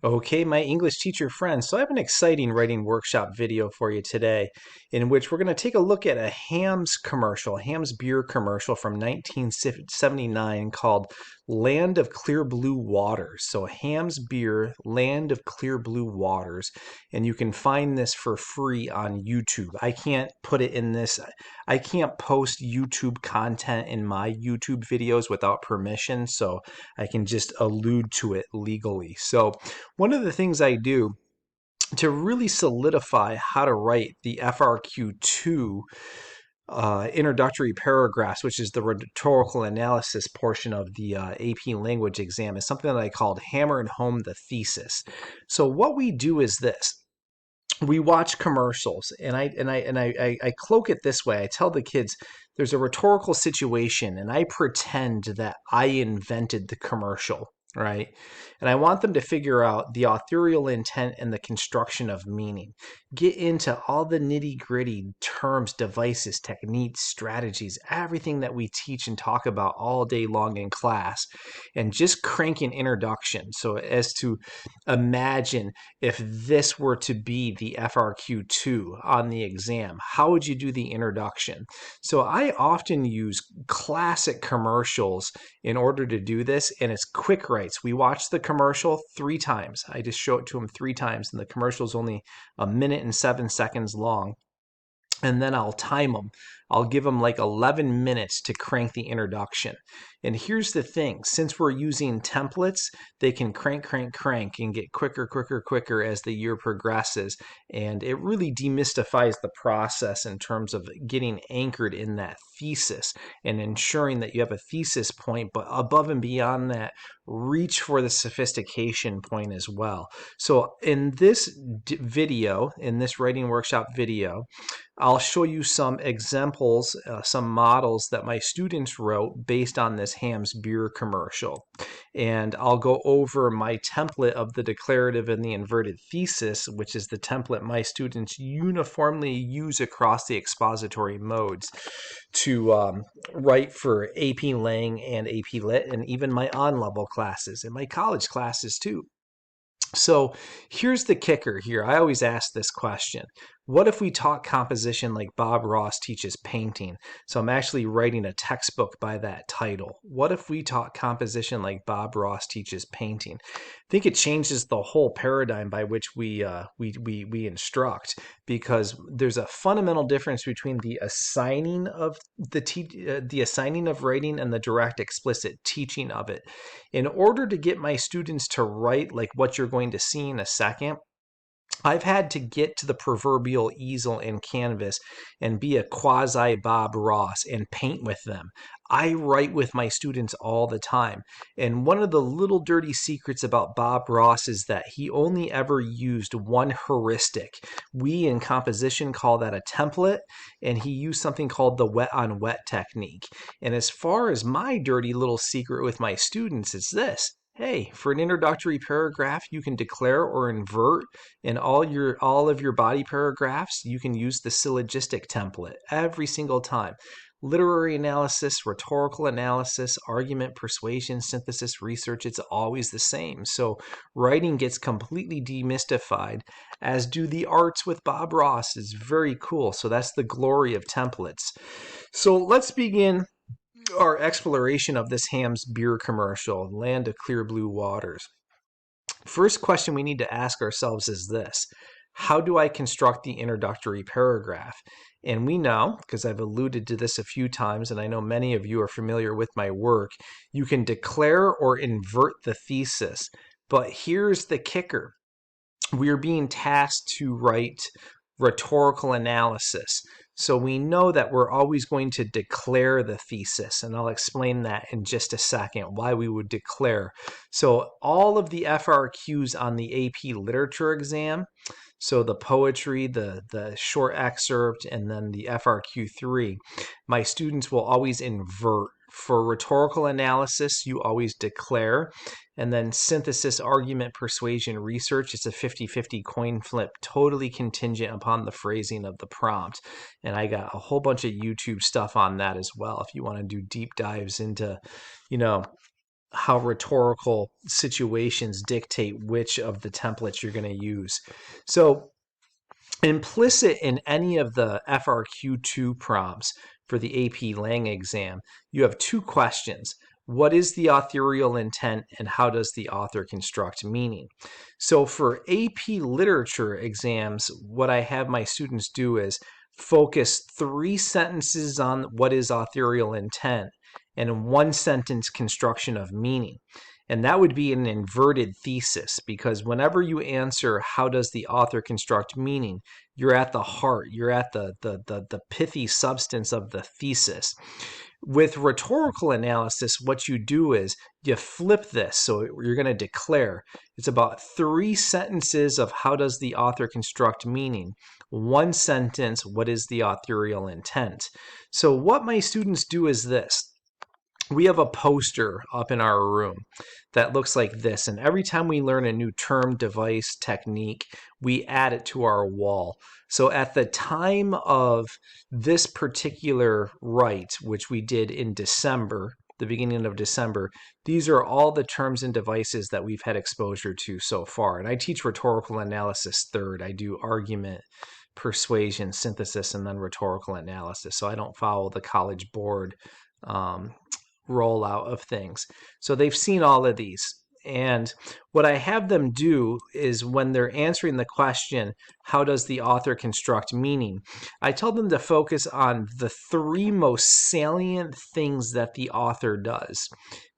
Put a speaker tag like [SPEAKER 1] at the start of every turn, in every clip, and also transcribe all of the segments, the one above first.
[SPEAKER 1] Okay, my English teacher friends, so I have an exciting writing workshop video for you today in which we're going to take a look at a Hamm's commercial, Hamm's beer commercial from 1979 called Land of Clear Blue Waters. So Hamm's beer, Land of Clear Blue Waters, and you can find this for free on YouTube. I can't put it in this, I can't post YouTube content in my YouTube videos without permission, so I can just allude to it legally. So one of the things I do to really solidify how to write the FRQ2 introductory paragraphs, which is the rhetorical analysis portion of the AP language exam, is something that I called Hammerin home the thesis. So what we do is this. We watch commercials, and I cloak it this way. I tell the kids there's a rhetorical situation, and I pretend that I invented the commercial, right? And I want them to figure out the authorial intent and the construction of meaning. Get into all the nitty-gritty terms, devices, techniques, strategies, everything that we teach and talk about all day long in class, and just crank an introduction. So as to imagine if this were to be the FRQ2 on the exam, how would you do the introduction? So I often use classic commercials in order to do this, and it's quick writes. We watch the commercial 3 times. I just show it to them 3 times, and the commercial is only 1:07 long. And then I'll time them. I'll give them like 11 minutes to crank the introduction. And here's the thing, since we're using templates, they can crank and get quicker as the year progresses. And it really demystifies the process in terms of getting anchored in that thesis and ensuring that you have a thesis point, but above and beyond that, reach for the sophistication point as well. So in this video, in this writing workshop video, I'll show you some examples, some models that my students wrote based on this Hamm's beer commercial. And I'll go over my template of the declarative and the inverted thesis, which is the template my students uniformly use across the expository modes to write for AP Lang and AP Lit, and even my on-level classes and my college classes too. So here's the kicker here. I always ask this question. What if we taught composition like Bob Ross teaches painting? So I'm actually writing a textbook by that title. What if we taught composition like Bob Ross teaches painting? I think it changes the whole paradigm by which we instruct, because there's a fundamental difference between the assigning of the assigning of writing and the direct explicit teaching of it. In order to get my students to write like what you're going to see in a second, I've had to get to the proverbial easel and canvas and be a quasi Bob Ross and paint with them. I write with my students all the time. And one of the little dirty secrets about Bob Ross is that he only ever used one heuristic. We in composition call that a template, and he used something called the wet on wet technique. And as far as my dirty little secret with my students is this. Hey, for an introductory paragraph, you can declare or invert. In all of your body paragraphs, you can use the syllogistic template every single time. Literary analysis, rhetorical analysis, argument, persuasion, synthesis, research, it's always the same. So writing gets completely demystified, as do the arts with Bob Ross. It's very cool. So that's the glory of templates. So let's begin our exploration of this Hamm's beer commercial, Land of Clear Blue Waters. First question we need to ask ourselves is this. How do I construct the introductory paragraph? And we know, because I've alluded to this a few times, and I know many of you are familiar with my work, you can declare or invert the thesis. But here's the kicker. We are being tasked to write rhetorical analysis. So we know that we're always going to declare the thesis, and I'll explain that in just a second, why we would declare. So all of the FRQs on the AP literature exam, so the poetry, the short excerpt, and then the FRQ3, my students will always invert. For rhetorical analysis, you always declare. And then synthesis, argument, persuasion, research, it's a 50-50 coin flip, totally contingent upon the phrasing of the prompt. And I got a whole bunch of YouTube stuff on that as well if you want to do deep dives into, how rhetorical situations dictate which of the templates you're going to use. So implicit in any of the FRQ2 prompts for the AP Lang exam, you have two questions. What is the authorial intent, and how does the author construct meaning? So for AP literature exams, what I have my students do is focus 3 sentences on what is authorial intent and 1 sentence construction of meaning. And that would be an inverted thesis, because whenever you answer how does the author construct meaning, you're at the heart, you're at the pithy substance of the thesis. With rhetorical analysis, what you do is you flip this. So you're going to declare it's about 3 sentences of how does the author construct meaning, 1 sentence, what is the authorial intent. So what my students do is this. We have a poster up in our room that looks like this, and every time we learn a new term, device, technique, we add it to our wall. So at the time of this particular write, which we did in December, the beginning of December, these are all the terms and devices that we've had exposure to so far. And I teach rhetorical analysis third. I do argument, persuasion, synthesis, and then rhetorical analysis. So I don't follow the College Board rollout of things. So they've seen all of these. And what I have them do is when they're answering the question, how does the author construct meaning? I tell them to focus on the 3 most salient things that the author does.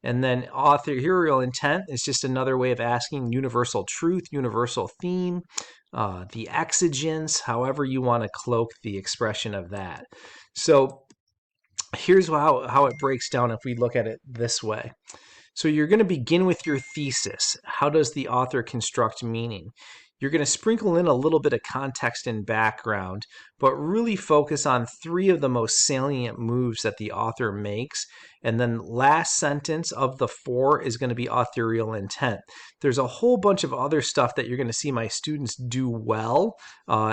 [SPEAKER 1] And then authorial intent is just another way of asking universal truth, universal theme, the exigence, however you want to cloak the expression of that. So here's how it breaks down if we look at it this way. So you're going to begin with your thesis. How does the author construct meaning? You're going to sprinkle in a little bit of context and background, but really focus on 3 of the most salient moves that the author makes. And then last sentence of the 4 is going to be authorial intent. There's a whole bunch of other stuff that you're going to see my students do well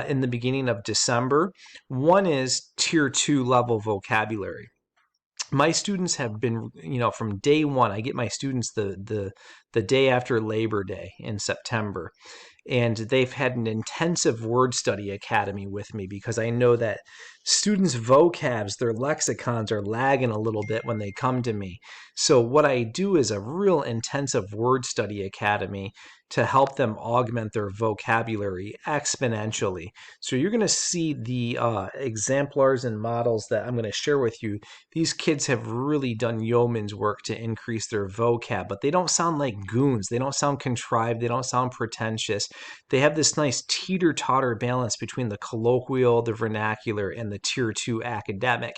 [SPEAKER 1] in the beginning of December. One is tier 2 level vocabulary. My students have been, from day one, I get my students the day after Labor Day in September. And they've had an intensive word study academy with me because I know that students' vocabs, their lexicons are lagging a little bit when they come to me. So what I do is a real intensive word study academy to help them augment their vocabulary exponentially. So you're going to see the exemplars and models that I'm going to share with you. These kids have really done yeoman's work to increase their vocab, but they don't sound like goons. They don't sound contrived. They don't sound pretentious. They have this nice teeter-totter balance between the colloquial, the vernacular, and the tier 2 academic.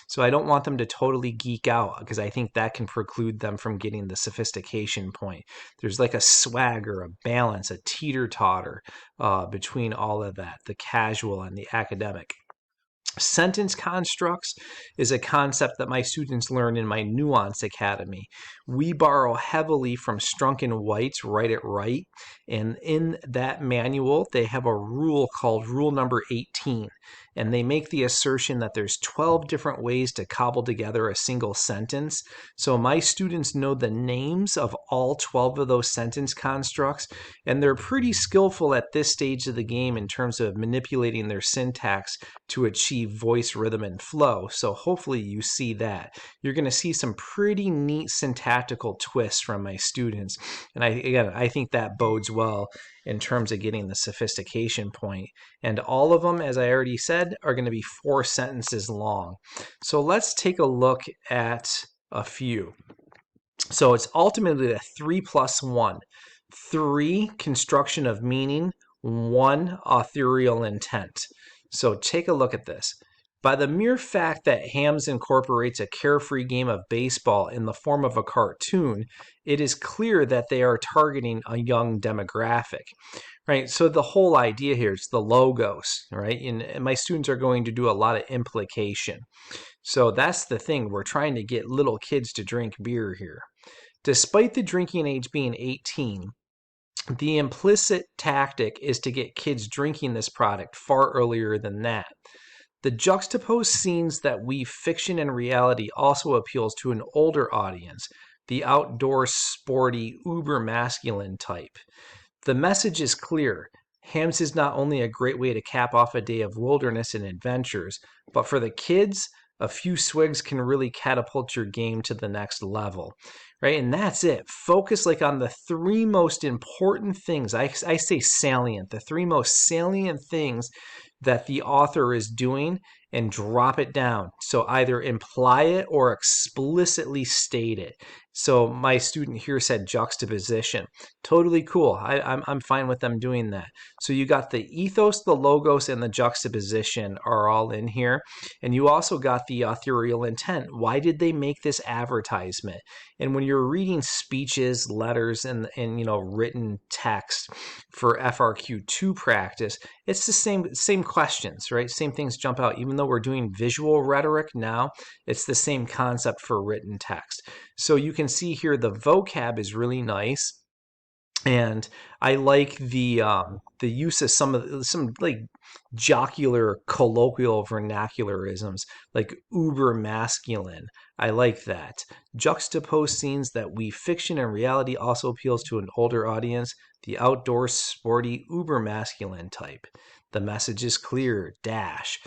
[SPEAKER 1] So I don't want them to totally geek out because I think that can preclude them from getting the sophistication point. There's like a swagger, a balance, a teeter-totter between all of that, the casual and the academic. Sentence constructs is a concept that my students learn in my Nuance Academy. We borrow heavily from Strunk and White's Write It Right, and in that manual they have a rule called rule number 18, and they make the assertion that there's 12 different ways to cobble together a single sentence. So my students know the names of all 12 of those sentence constructs, and they're pretty skillful at this stage of the game in terms of manipulating their syntax to achieve voice, rhythm, and flow. So hopefully you see that. You're going to see some pretty neat syntactical twists from my students. And I think that bodes well in terms of getting the sophistication point. And all of them, as I already said, are going to be 4 sentences long. So let's take a look at a few. So it's ultimately a 3+1. 3 construction of meaning, 1 authorial intent. So take a look at this. By the mere fact that Hams incorporates a carefree game of baseball in the form of a cartoon, it is clear that they are targeting a young demographic, right? So the whole idea here is the logos, right? And my students are going to do a lot of implication. So that's the thing. We're trying to get little kids to drink beer here. Despite the drinking age being 18, the implicit tactic is to get kids drinking this product far earlier than that. The juxtaposed scenes that weave fiction and reality also appeals to an older audience, the outdoor sporty uber masculine type. The message is clear. Hams is not only a great way to cap off a day of wilderness and adventures, but for the kids, a few swigs can really catapult your game to the next level, right? And that's it. Focus like on the three most important things. I say salient, the three most salient things that the author is doing, and drop it down. So either imply it or explicitly state it. So my student here said juxtaposition. Totally cool. I'm fine with them doing that. So you got the ethos, the logos, and the juxtaposition are all in here. And you also got the authorial intent. Why did they make this advertisement? And when you're reading speeches, letters, and written text for FRQ2 practice, it's the same questions, right? Same things jump out. Even though we're doing visual rhetoric now, it's the same concept for written text. So you can see here the vocab is really nice. And I like the use of some like jocular colloquial vernacularisms like uber masculine. I like that. Juxtaposed scenes that weave fiction and reality also appeals to an older audience. The outdoor sporty uber masculine type. The message is clear, dash.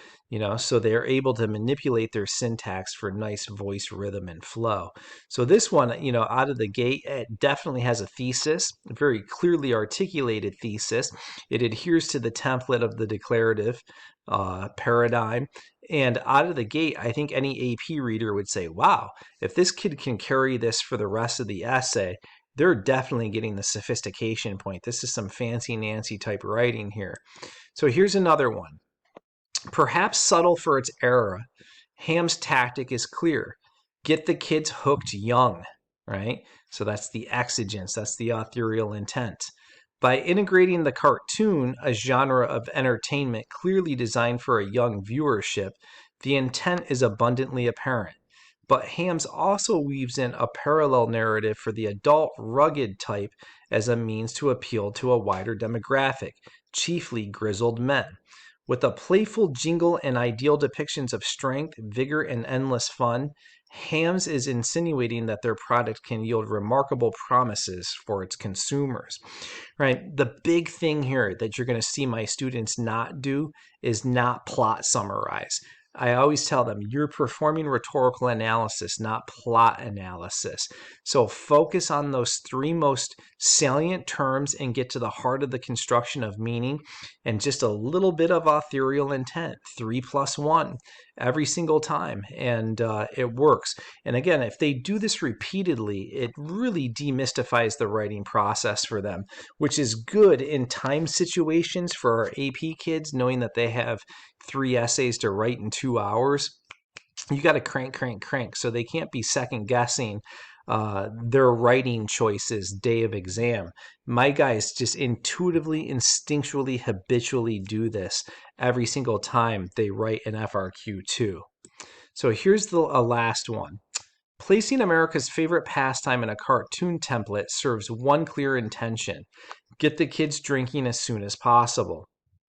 [SPEAKER 1] So they're able to manipulate their syntax for nice voice rhythm and flow. So this one, out of the gate, it definitely has a thesis, a very clearly articulated thesis. It adheres to the template of the declarative paradigm. And out of the gate, I think any AP reader would say, wow, if this kid can carry this for the rest of the essay, they're definitely getting the sophistication point. This is some fancy Nancy type writing here. So here's another one. Perhaps subtle for its era, Ham's tactic is clear. Get the kids hooked young, right? So that's the exigence, that's the authorial intent. By integrating the cartoon, a genre of entertainment clearly designed for a young viewership, the intent is abundantly apparent. But Hams also weaves in a parallel narrative for the adult rugged type as a means to appeal to a wider demographic, chiefly grizzled men. With a playful jingle and ideal depictions of strength, vigor, and endless fun, Hams is insinuating that their product can yield remarkable promises for its consumers. Right? The big thing here that you're going to see my students not do is not plot summarize. I always tell them you're performing rhetorical analysis, not plot analysis. So focus on those three most salient terms and get to the heart of the construction of meaning, and just a little bit of authorial intent, 3 + 1 every single time, and it works. And again, if they do this repeatedly, it really demystifies the writing process for them, which is good in time situations for our AP kids, knowing that they have 3 essays to write in 2 hours. You got to crank, so they can't be second guessing their writing choices day of exam. My guys just intuitively, instinctually, habitually do this every single time they write an FRQ2. So here's the last one. Placing America's favorite pastime in a cartoon template serves one clear intention: get the kids drinking as soon as possible.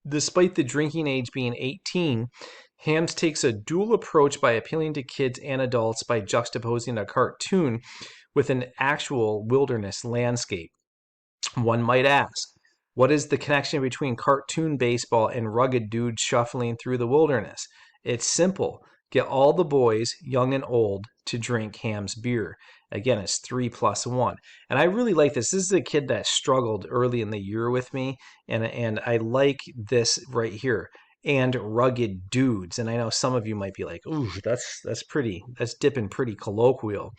[SPEAKER 1] Despite the drinking age being 18, Hams takes a dual approach by appealing to kids and adults by juxtaposing a cartoon with an actual wilderness landscape. One might ask, what is the connection between cartoon baseball and rugged dudes shuffling through the wilderness? It's simple. Get all the boys, young and old, to drink Ham's beer. Again, it's 3 + 1. And I really like this. This is a kid that struggled early in the year with me, and I like this right here. And rugged dudes. And I know some of you might be like, ooh, that's dipping pretty colloquial.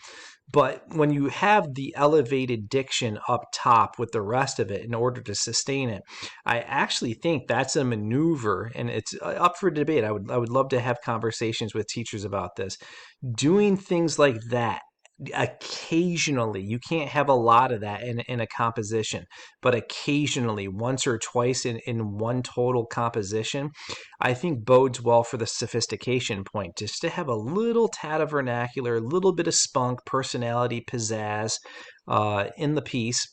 [SPEAKER 1] But when you have the elevated diction up top with the rest of it in order to sustain it, I actually think that's a maneuver, and it's up for debate. I would love to have conversations with teachers about this. Doing things like that occasionally, you can't have a lot of that in a composition, but occasionally, once or twice in one total composition, I think bodes well for the sophistication point, just to have a little tad of vernacular, a little bit of spunk, personality, pizzazz in the piece.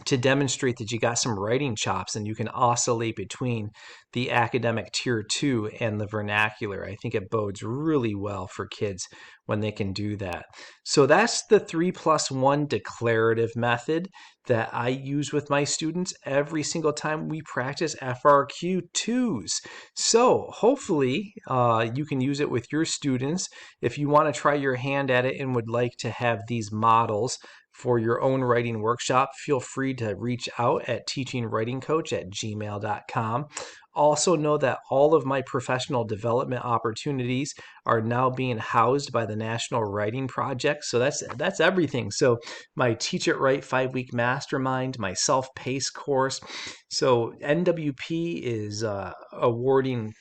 [SPEAKER 1] to demonstrate that you got some writing chops and you can oscillate between the academic tier 2 and the vernacular. I think it bodes really well for kids when they can do that. So that's the 3+1 declarative method that I use with my students every single time we practice FRQ 2s. So hopefully you can use it with your students. If you want to try your hand at it and would like to have these models for your own writing workshop, feel free to reach out at teachingwritingcoach@gmail.com. Also know that all of my professional development opportunities are now being housed by the National Writing Project. So that's everything. So my Teach It Right 5-week mastermind, my self-paced course. So NWP is awarding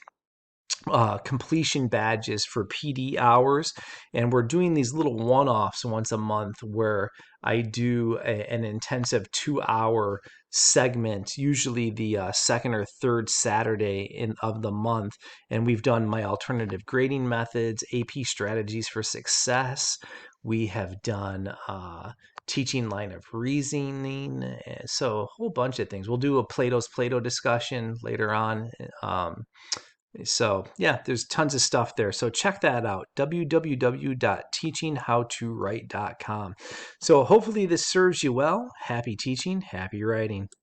[SPEAKER 1] completion badges for PD hours, and we're doing these little one-offs once a month where I do an intensive 2-hour segment, usually the second or third Saturday of the month, and we've done my alternative grading methods, AP strategies for success. We have done teaching line of reasoning, so a whole bunch of things. We'll do a Plato's Plato discussion later on. So yeah, there's tons of stuff there. So check that out, www.teachinghowtowrite.com. So hopefully this serves you well. Happy teaching, happy writing.